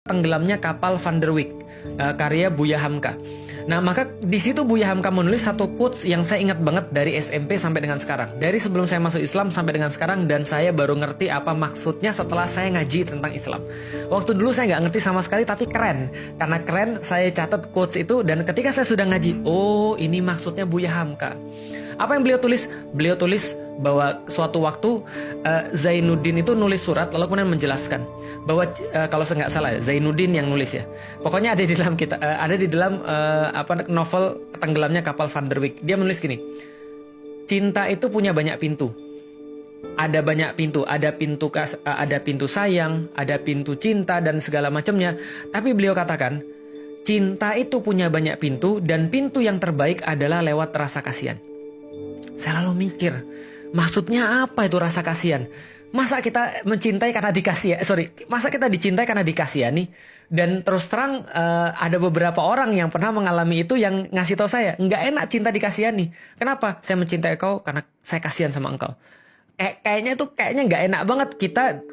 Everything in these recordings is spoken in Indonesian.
Tenggelamnya Kapal Van der Wijk, karya Buya Hamka. Nah, maka di situ Buya Hamka menulis satu quotes yang saya ingat banget dari SMP sampai dengan sekarang. Dari sebelum saya masuk Islam sampai dengan sekarang, dan saya baru ngerti apa maksudnya setelah saya ngaji tentang Islam. Waktu dulu saya nggak ngerti sama sekali, tapi keren. Karena keren, saya catat quotes itu, dan ketika saya sudah ngaji, oh ini maksudnya Buya Hamka. Apa yang beliau tulis? Beliau tulis bahwa suatu waktu Zainuddin itu nulis surat, lalu kemudian menjelaskan bahwa kalau saya nggak salah, Zainuddin yang nulis ya. Pokoknya ada di dalam novel Tenggelamnya Kapal Van der Wijk. Dia menulis gini: cinta itu punya banyak pintu. Ada banyak pintu, ada pintu sayang, ada pintu cinta dan segala macamnya. Tapi beliau katakan, cinta itu punya banyak pintu, dan pintu yang terbaik adalah lewat rasa kasihan. Saya lalu mikir, maksudnya apa itu rasa kasihan? Masa kita mencintai karena masa kita dicintai karena dikasihani? Dan terus terang ada beberapa orang yang pernah mengalami itu yang ngasih tahu saya, nggak enak cinta dikasihani. Kenapa? Saya mencintai kau karena saya kasihan sama engkau. Kayaknya nggak enak banget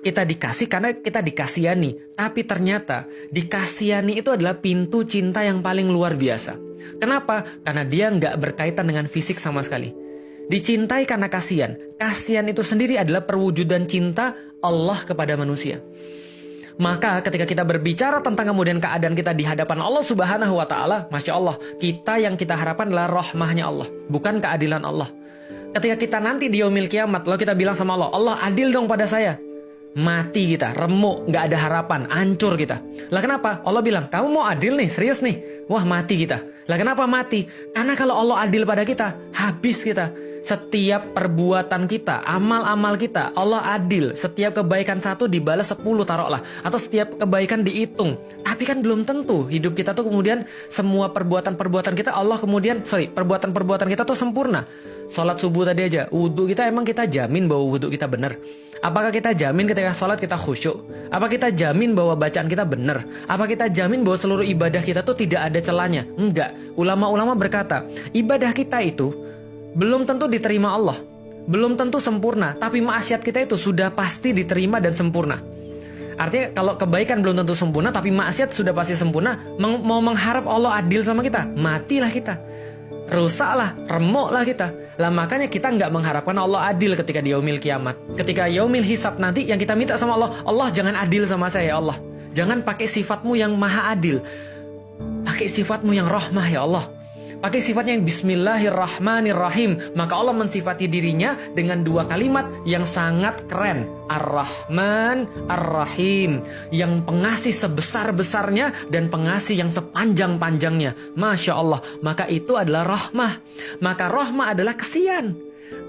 kita dikasih karena kita dikasihani. Tapi ternyata dikasihani itu adalah pintu cinta yang paling luar biasa. Kenapa? Karena dia nggak berkaitan dengan fisik sama sekali. Dicintai karena kasihan. Kasihan itu sendiri adalah perwujudan cinta Allah kepada manusia. Maka ketika kita berbicara tentang kemudian keadaan kita di hadapan Allah Subhanahu wa Ta'ala, Masya Allah, yang kita harapkan adalah rahmahnya Allah, bukan keadilan Allah. Ketika kita nanti di yaumil kiamat, lalu kita bilang sama Allah, Allah adil dong pada saya. Mati kita, remuk, gak ada harapan, hancur kita. Lah kenapa? Allah bilang, kamu mau adil nih, serius nih. Wah, mati kita. Lah kenapa mati? Karena kalau Allah adil pada kita, habis kita. Setiap perbuatan kita, amal-amal kita, Allah adil. Setiap kebaikan satu dibalas 10 taruhlah. Atau setiap kebaikan dihitung. Tapi kan belum tentu hidup kita tuh kemudian semua perbuatan-perbuatan kita perbuatan-perbuatan kita tuh sempurna. Sholat subuh tadi aja, wudhu kita, emang kita jamin bahwa wudhu kita benar? Apakah kita jamin ketika sholat kita khusyuk? Apa kita jamin bahwa bacaan kita benar? Apa kita jamin bahwa seluruh ibadah kita tuh tidak ada celahnya? Enggak. Ulama-ulama berkata, ibadah kita itu belum tentu diterima Allah, belum tentu sempurna, tapi maksiat kita itu sudah pasti diterima dan sempurna. Artinya kalau kebaikan belum tentu sempurna, tapi maksiat sudah pasti sempurna. Mau mengharap Allah adil sama kita, matilah kita, rusaklah, remuklah kita. Lah makanya kita nggak mengharapkan Allah adil ketika di yaumil kiamat. Ketika yaumil hisab nanti, yang kita minta sama Allah, Allah jangan adil sama saya ya Allah. Jangan pakai sifatmu yang maha adil, pakai sifatmu yang rahmah ya Allah. Pakai sifatnya yang Bismillahirrahmanirrahim. Maka Allah mensifati dirinya dengan dua kalimat yang sangat keren, Ar-Rahman, Ar-Rahim, yang pengasih sebesar-besarnya dan pengasih yang sepanjang-panjangnya. Masya Allah. Maka itu adalah rahmah. Maka rahmah adalah kesian.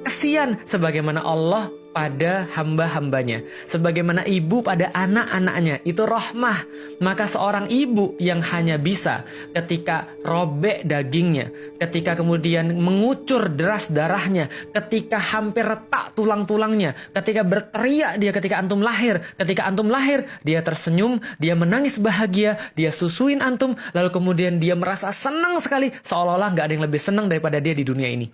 Kesian sebagaimana Allah pada hamba-hambanya, sebagaimana ibu pada anak-anaknya, itu rahmah. Maka seorang ibu yang hanya bisa ketika robek dagingnya, ketika kemudian mengucur deras darahnya, ketika hampir retak tulang-tulangnya, ketika berteriak dia ketika antum lahir, dia tersenyum, dia menangis bahagia, dia susuin antum, lalu kemudian dia merasa senang sekali, seolah-olah gak ada yang lebih senang daripada dia di dunia ini.